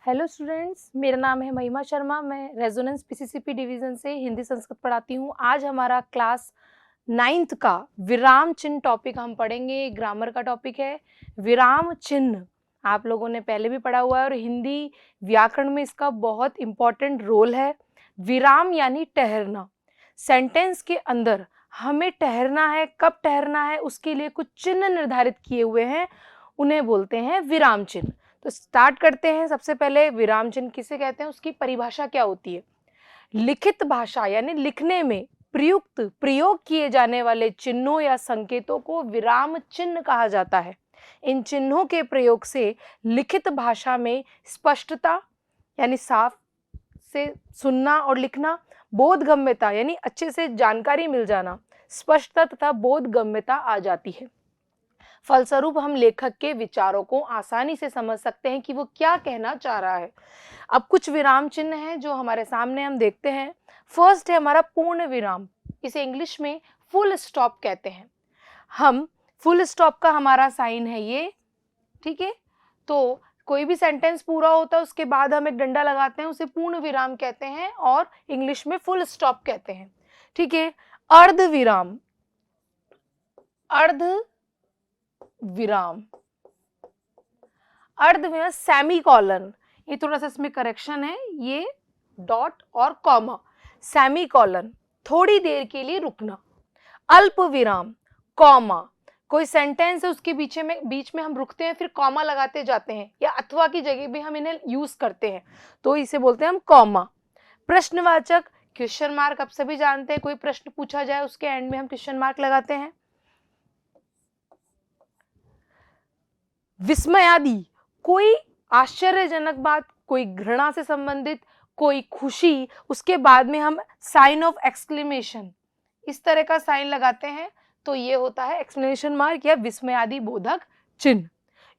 Hello students, मेरा नाम है महिमा शर्मा। मैं रेजोनेंस पीसीसीपी डिवीज़न से हिंदी संस्कृत पढ़ाती हूँ। आज हमारा क्लास 9th का विराम चिन्ह टॉपिक हम पढ़ेंगे। ग्रामर का टॉपिक है विराम चिन्ह। आप लोगों ने पहले भी पढ़ा हुआ है और हिंदी व्याकरण में इसका बहुत इम्पॉर्टेंट रोल है। विराम यानी ठहरना। सेंटेंस के अंदर हमें ठहरना है, कब ठहरना है उसके लिए कुछ चिन्ह निर्धारित किए हुए हैं, उन्हें बोलते हैं विराम चिन्ह। तो स्टार्ट करते हैं। सबसे पहले विराम चिन्ह किसे कहते हैं, उसकी परिभाषा क्या होती है। लिखित भाषा यानी लिखने में प्रयुक्त प्रयोग किए जाने वाले चिन्हों या संकेतों को विराम चिन्ह कहा जाता है। इन चिन्हों के प्रयोग से लिखित भाषा में स्पष्टता यानी साफ से सुनना और लिखना, बोधगम्यता यानी अच्छे से जानकारी मिल जाना, स्पष्टता तथा बोधगम्यता आ जाती है। फलस्वरूप हम लेखक के विचारों को आसानी से समझ सकते हैं कि वो क्या कहना चाह रहा है। अब कुछ विराम चिन्ह हैं जो हमारे सामने हम देखते हैं। फर्स्ट है हमारा पूर्ण विराम। इसे इंग्लिश में फुल स्टॉप कहते हैं। हम फुल स्टॉप का हमारा साइन है ये, ठीक है। तो कोई भी सेंटेंस पूरा होता है उसके बाद हम एक डंडा लगाते हैं, उसे पूर्ण विराम कहते हैं और इंग्लिश में फुल स्टॉप कहते हैं, ठीक है। अर्ध विराम, अर्ध विराम, अर्ध विराम, सेमी कॉलन। ये थोड़ा सा इसमें करेक्शन है, ये डॉट और कॉमा, सेमी कॉलन थोड़ी देर के लिए रुकना। अल्प विराम, कॉमा, कोई सेंटेंस है उसके बीच में हम रुकते हैं फिर कॉमा लगाते जाते हैं, या अथवा की जगह भी हम इन्हें यूज करते हैं तो इसे बोलते हैं हम कॉमा। प्रश्नवाचक, क्वेश्चन मार्क, आप सभी जानते हैं कोई प्रश्न पूछा जाए उसके एंड में हम क्वेश्चन मार्क लगाते हैं। विस्मयादि, कोई आश्चर्यजनक बात, कोई घृणा से संबंधित, कोई खुशी, उसके बाद में हम साइन ऑफ एक्सक्लेमेशन इस तरह का साइन लगाते हैं तो ये होता है एक्सक्लेमेशन मार्क या विस्मयादि बोधक चिन्ह।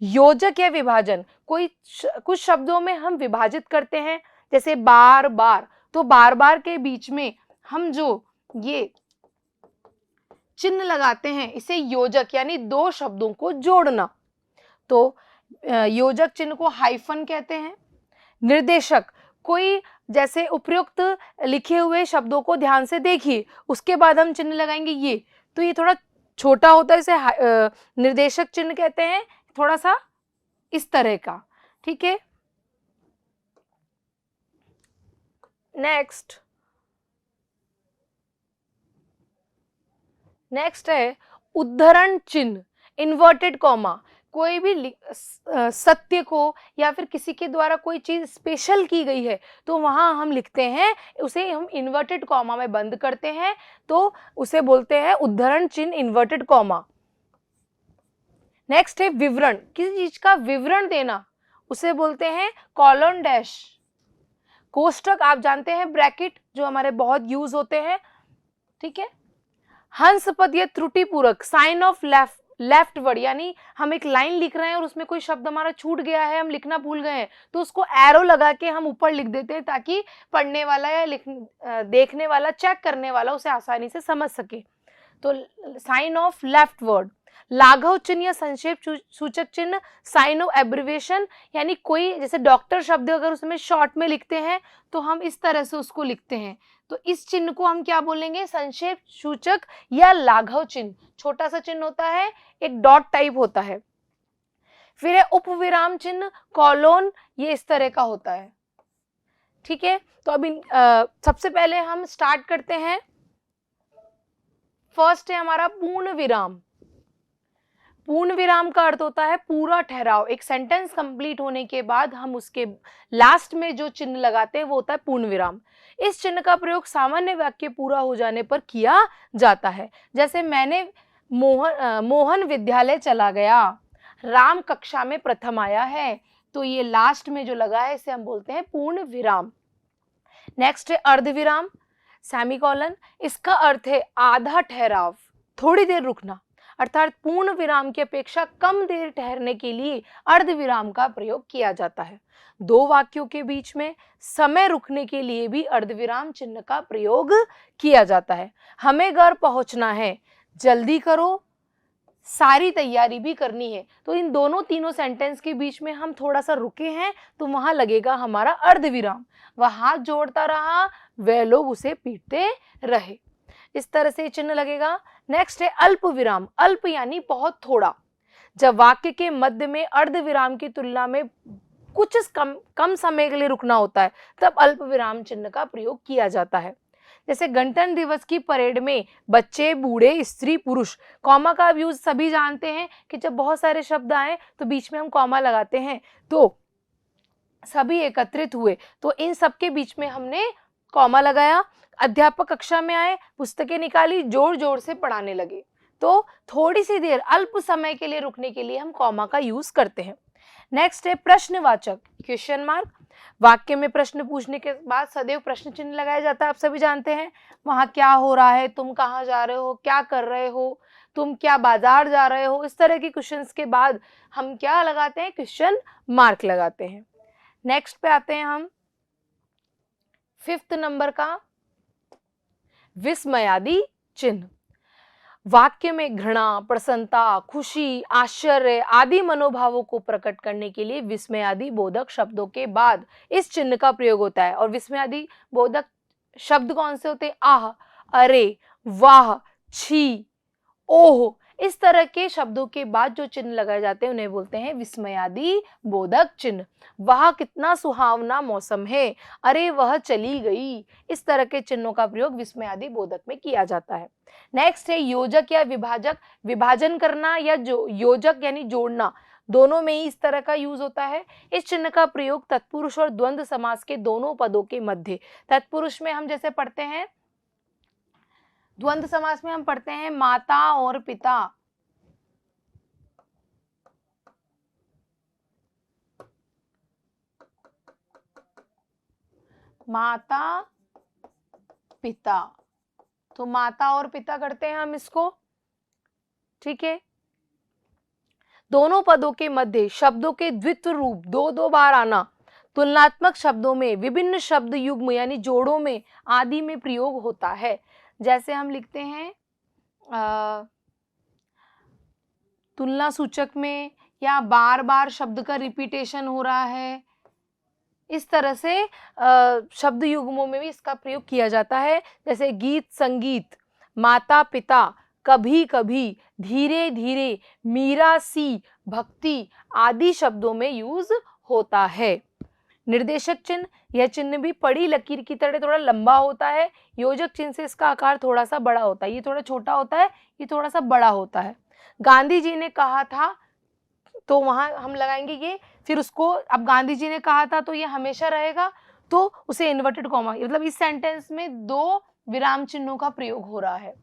योजक या विभाजन, कुछ शब्दों में हम विभाजित करते हैं, जैसे बार बार, तो बार बार के बीच में हम जो ये चिन्ह लगाते हैं इसे योजक यानी दो शब्दों को जोड़ना, तो योजक चिन्ह को हाइफन कहते हैं। निर्देशक, कोई जैसे उपयुक्त लिखे हुए शब्दों को ध्यान से देखिए उसके बाद हम चिन्ह लगाएंगे ये, तो ये थोड़ा छोटा होता है, इसे निर्देशक चिन्ह कहते हैं, थोड़ा सा इस तरह का, ठीक है। नेक्स्ट है उद्धरण चिन्ह, इन्वर्टेड कॉमा। कोई भी सत्य को या फिर किसी के द्वारा कोई चीज स्पेशल की गई है तो वहां हम लिखते हैं, उसे हम इन्वर्टेड कॉमा में बंद करते हैं तो उसे बोलते हैं उद्धरण चिन्ह इन्वर्टेड कॉमा। नेक्स्ट है विवरण, किसी चीज का विवरण देना, उसे बोलते हैं कॉलन डैश। कोष्टक, आप जानते हैं ब्रैकेट जो हमारे बहुत यूज होते हैं, ठीक है। हंस पद या त्रुटिपूर्वक, साइन ऑफ लेफ्ट वर्ड, यानी हम एक लाइन लिख रहे हैं और उसमें कोई शब्द हमारा छूट गया है, हम लिखना भूल गए हैं तो उसको एरो लगा के हम ऊपर लिख देते हैं ताकि पढ़ने वाला या देखने वाला, चेक करने वाला उसे आसानी से समझ सके, तो साइन ऑफ लेफ्ट वर्ड। लाघव चिन्ह या संक्षेप सूचक चिन्ह, साइन ऑफ एब्रिविएशन, यानी कोई जैसे डॉक्टर शब्द अगर उसमें शॉर्ट में लिखते हैं तो हम इस तरह से उसको लिखते हैं, तो इस चिन्ह को हम क्या बोलेंगे, संक्षेप सूचक या लाघव चिन्ह। छोटा सा चिन्ह होता है, एक डॉट टाइप होता है। फिर है उपविराम चिन्ह, कॉलोन, ये इस तरह का होता है, ठीक है। तो अभी सबसे पहले हम स्टार्ट करते हैं। फर्स्ट है हमारा पूर्ण विराम। पूर्ण विराम का अर्थ होता है पूरा ठहराव। एक सेंटेंस कंप्लीट होने के बाद हम उसके लास्ट में जो चिन्ह लगाते हैं वो होता है पूर्ण विराम। इस चिन्ह का प्रयोग सामान्य वाक्य पूरा हो जाने पर किया जाता है, जैसे मैंने मोहन विद्यालय चला गया, राम कक्षा में प्रथम आया है, तो ये लास्ट में जो लगा है इसे हम बोलते हैं पूर्ण विराम। नेक्स्ट है अर्धविराम, सेमीकोलन। इसका अर्थ है आधा ठहराव, थोड़ी देर रुकना, अर्थात पूर्ण विराम की अपेक्षा कम देर ठहरने के लिए अर्धविराम का प्रयोग किया जाता है। दो वाक्यों के बीच में समय रुकने के लिए भी अर्धविराम चिन्ह का प्रयोग किया जाता है। हमें घर पहुंचना है, जल्दी करो, सारी तैयारी भी करनी है। तो इन दोनों तीनों सेंटेंस के बीच में हम थोड़ा सा रुके हैं तो वहां लगेगा हमारा अर्धविराम। वह हाथ जोड़ता रहा, वह लोग उसे पीटते रहे, इस तरह से चिन्ह लगेगा। नेक्स्ट है अल्प विराम। अल्प यानी बहुत थोड़ा। जब वाक्य के मध्य में अर्धविराम की तुलना में कुछ कम समय के लिए रुकना होता है तब अल्प विराम चिन्ह का प्रयोग किया जाता है। जैसे गणतंत्र दिवस की परेड में बच्चे, बूढ़े, स्त्री, पुरुष, कॉमा का यूज सभी जानते हैं कि जब बहुत सारे शब्द आए तो बीच में हम कॉमा लगाते हैं। तो सभी एकत्रित हुए तो इन सब के बीच में हमने कॉमा लगाया। अध्यापक कक्षा में आए, पुस्तकें निकाली, जोर जोर से पढ़ाने लगे। तो थोड़ी सी देर, अल्प समय के लिए रुकने के लिए हम कॉमा का यूज करते हैं। नेक्स्ट है प्रश्नवाचक, क्वेश्चन मार्क। वाक्य में प्रश्न पूछने के बाद सदैव प्रश्न चिन्ह लगाया जाता है, आप सभी जानते हैं। वहां क्या हो रहा है, तुम कहाँ जा रहे हो, क्या कर रहे हो, तुम क्या बाजार जा रहे हो, इस तरह के क्वेश्चंस के बाद हम क्या लगाते हैं, क्वेश्चन मार्क लगाते हैं। नेक्स्ट पे आते हैं हम 5th नंबर का विस्मयादि चिन्ह। वाक्य में घृणा, प्रसन्नता, खुशी, आश्चर्य आदि मनोभावों को प्रकट करने के लिए विस्मयादि बोधक शब्दों के बाद इस चिन्ह का प्रयोग होता है। और विस्मयादि बोधक शब्द कौन से होते हैं? आह, अरे, वाह, छी, ओह, इस तरह के शब्दों के बाद जो चिन्ह लगाए जाते हैं उन्हें बोलते हैं विस्मयादि बोधक चिन्ह। वह कितना सुहावना मौसम है, अरे वह चली गई, इस तरह के चिन्हों का प्रयोग विस्मयादि बोधक में किया जाता है। नेक्स्ट है योजक या विभाजक। विभाजन करना या जो योजक यानी जोड़ना, दोनों में ही इस तरह का यूज होता है। इस चिन्ह का प्रयोग तत्पुरुष और द्वंद्व समास के दोनों पदों के मध्य, तत्पुरुष में हम जैसे पढ़ते हैं, द्वंद्व समास में हम पढ़ते हैं माता और पिता। माता पिता, तो माता और पिता करते हैं हम इसको, ठीक है। दोनों पदों के मध्य शब्दों के द्वित्व रूप दो दो बार आना, तुलनात्मक शब्दों में, विभिन्न शब्द युग्म यानी जोड़ों में आदि में प्रयोग होता है। जैसे हम लिखते हैं तुलना सूचक में, या बार बार शब्द का रिपीटेशन हो रहा है, इस तरह से शब्द युग्मों में भी इसका प्रयोग किया जाता है। जैसे गीत, संगीत, माता पिता, कभी कभी, धीरे धीरे, मीरा सी, भक्ति आदि शब्दों में यूज होता है। निर्देशक चिन्ह, यह चिन्ह भी पड़ी लकीर की तरह थोड़ा लंबा होता है। योजक चिन्ह से इसका आकार थोड़ा सा बड़ा होता है, ये थोड़ा छोटा होता है, ये थोड़ा सा बड़ा होता है। गांधी जी ने कहा था, तो वहां हम लगाएंगे ये, फिर उसको, अब गांधी जी ने कहा था तो ये हमेशा रहेगा, तो उसे इन्वर्टेड कॉमा, मतलब इस सेंटेंस में दो विराम चिन्हों का प्रयोग हो रहा है,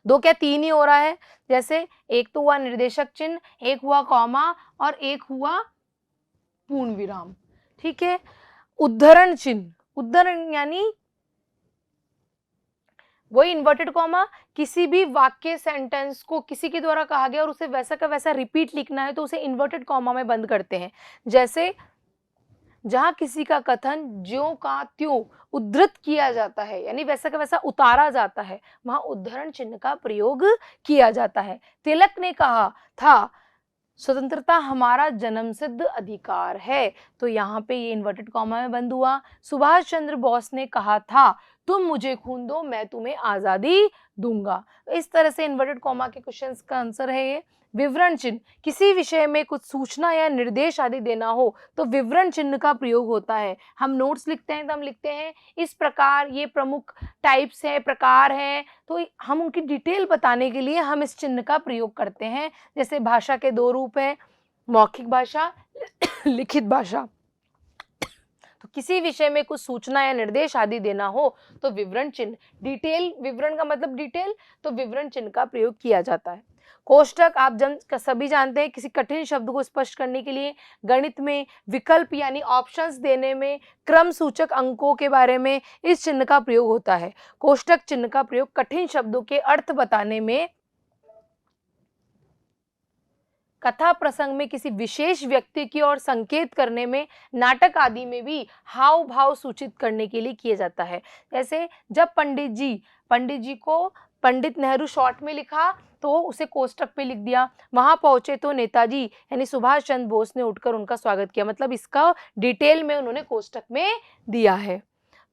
दो क्या तीन ही हो रहा है। जैसे एक तो हुआ निर्देशक चिन्ह, एक हुआ कॉमा और एक हुआ पूर्ण विराम, ठीक है। उद्धरण चिन्ह, उद्धरण यानी वही इन्वर्टेड कॉमा, किसी भी वाक्य सेंटेंस को किसी के द्वारा कहा गया और उसे वैसा का वैसा रिपीट लिखना है तो उसे इन्वर्टेड कॉमा में बंद करते हैं। जैसे जहां किसी का कथन ज्यों का त्यों उद्धृत किया जाता है, यानी वैसा का वैसा उतारा जाता है, वहां उद्धरण चिन्ह का प्रयोग किया जाता है। तिलक ने कहा था स्वतंत्रता हमारा जन्मसिद्ध अधिकार है, तो यहाँ पे ये इन्वर्टेड कॉमा में बंद हुआ। सुभाष चंद्र बोस ने कहा था तुम मुझे खून दो मैं तुम्हें आजादी दूंगा। इस तरह से इन्वर्टेड कॉमा के क्वेश्चंस का आंसर है ये। विवरण चिन्ह, किसी विषय में कुछ सूचना या निर्देश आदि देना हो तो विवरण चिन्ह का प्रयोग होता है। हम नोट्स लिखते हैं तो हम लिखते हैं इस प्रकार, ये प्रमुख टाइप्स है, प्रकार है, तो हम उनकी डिटेल बताने के लिए हम इस चिन्ह का प्रयोग करते हैं। जैसे भाषा के दो रूप है, मौखिक भाषा, लिखित भाषा। तो किसी विषय में कुछ सूचना या निर्देश आदि देना हो तो विवरण चिन्ह, डिटेल, विवरण का मतलब डिटेल, तो विवरण चिन्ह का प्रयोग किया जाता है। कोष्टक आप सभी जानते हैं, किसी कठिन शब्द को स्पष्ट करने के लिए, गणित में विकल्प यानी ऑप्शंस देने में, क्रम सूचक अंकों के बारे में इस चिन्ह का प्रयोग होता है। कोष्टक चिन्ह का प्रयोग कठिन शब्दों के अर्थ बताने में, कथा प्रसंग में किसी विशेष व्यक्ति की ओर संकेत करने में, नाटक आदि में भी हाव भाव सूचित करने के लिए किया जाता है। जैसे जब पंडित जी को पंडित नेहरू शॉर्ट में लिखा तो उसे कोष्टक पे लिख दिया। वहां पहुंचे तो नेताजी यानी सुभाष चंद्र बोस ने उठकर उनका स्वागत किया, मतलब इसका डिटेल में उन्होंने कोष्टक में दिया है।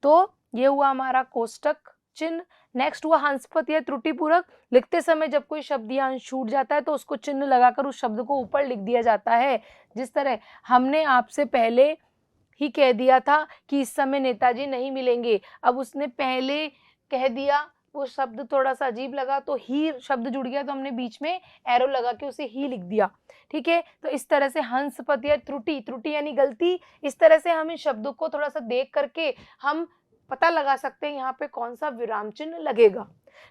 तो ये हुआ हमारा कोष्टक चिन्ह। नेक्स्ट हुआ हंसपद या त्रुटिपूरक। लिखते समय जब कोई शब्द या अंश छूट जाता है तो उसको चिन्ह लगाकर उस शब्द को ऊपर लिख दिया जाता है। जिस तरह हमने आपसे पहले ही कह दिया था कि इस समय नेताजी नहीं मिलेंगे, अब उसने पहले कह दिया, वो शब्द थोड़ा सा अजीब लगा तो ही शब्द जुड़ गया तो हमने बीच में एरो लगा के उसे ही लिख दिया। ठीक है, तो इस तरह से हंसपद या त्रुटि यानी गलती, इस तरह से हम इन शब्दों को थोड़ा सा देख करके हम पता लगा सकते हैं यहाँ पे कौन सा विराम चिन्ह लगेगा।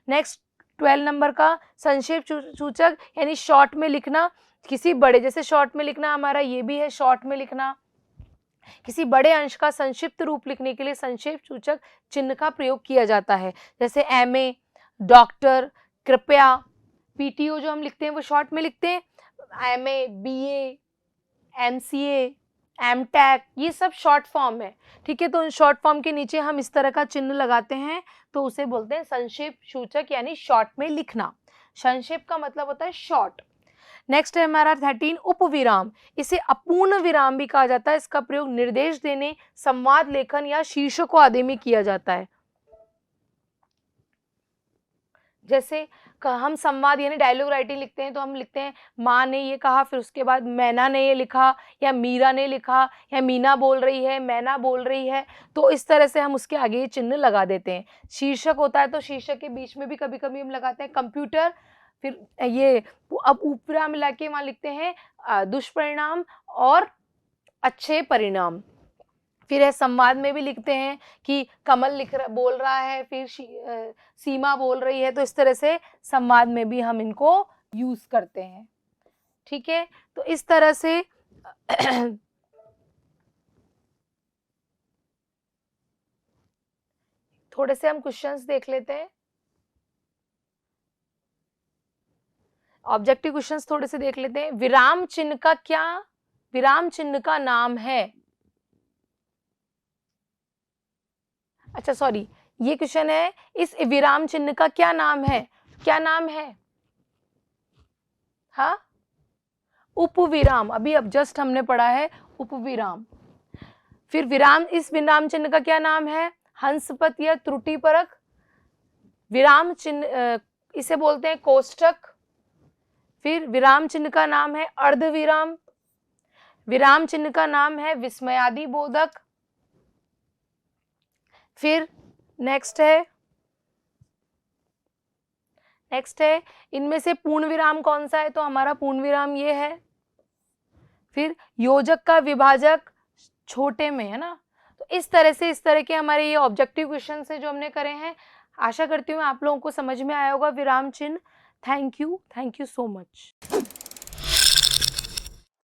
नेक्स्ट 12 नंबर का संक्षेप सूचक यानी शॉर्ट में लिखना। किसी बड़े, जैसे शॉर्ट में लिखना हमारा ये भी है शॉर्ट में लिखना। किसी बड़े अंश का संक्षिप्त रूप लिखने के लिए संक्षेप सूचक चिन्ह का प्रयोग किया जाता है। जैसे एमए, डॉक्टर, कृपया, पीटीओ जो हम लिखते हैं वो शॉर्ट में लिखते हैं। एमए, बीए, एमसीए, एमटेक, ये सब शॉर्ट फॉर्म है। ठीक है, तो उन शॉर्ट फॉर्म के नीचे हम इस तरह का चिन्ह लगाते हैं तो उसे बोलते हैं संक्षेप सूचक यानी शॉर्ट में लिखना। संक्षेप का मतलब होता है शॉर्ट। नेक्स्ट है हमारा 13 उपविराम। इसे अपूर्ण विराम भी कहा जाता है। इसका प्रयोग निर्देश देने, संवाद लेखन या शीर्षकों आदि में किया जाता है। जैसे हम संवाद यानी डायलॉग राइटिंग लिखते हैं तो हम लिखते हैं माँ ने ये कहा, फिर उसके बाद मैना ने ये लिखा, या मीरा ने लिखा, या मीना बोल रही है, मैना बोल रही है, तो इस तरह से हम उसके आगे ये चिन्ह लगा देते हैं। शीर्षक होता है तो शीर्षक के बीच में भी कभी कभी हम लगाते हैं कंप्यूटर, फिर ये अब उपविराम मिला के वहाँ लिखते हैं दुष्परिणाम और अच्छे परिणाम। फिर है संवाद में भी लिखते हैं कि कमल बोल रहा है, फिर सीमा बोल रही है, तो इस तरह से संवाद में भी हम इनको यूज करते हैं। ठीक है, तो इस तरह से थोड़े से हम क्वेश्चंस देख लेते हैं, ऑब्जेक्टिव क्वेश्चंस थोड़े से देख लेते हैं। विराम चिन्ह का नाम है। अच्छा सॉरी, ये क्वेश्चन है, इस विराम चिन्ह का क्या नाम है? क्या नाम है? हाँ, उपविराम। अभी अब जस्ट हमने पढ़ा है उपविराम। फिर विराम, इस विराम चिन्ह का क्या नाम है? हंसपद या त्रुटिपरक। विराम चिन्ह इसे बोलते हैं कोष्टक। फिर विराम चिन्ह का नाम है अर्धविराम। विराम चिन्ह का नाम है विस्मयादि बोधक। फिर नेक्स्ट है इनमें से पूर्ण विराम कौन सा है? तो हमारा पूर्ण विराम ये है। फिर योजक का विभाजक छोटे में है ना। तो इस तरह के हमारे ये ऑब्जेक्टिव क्वेश्चन है जो हमने करे हैं। आशा करती हूँ आप लोगों को समझ में आया होगा विराम चिन्ह। Thank you so much.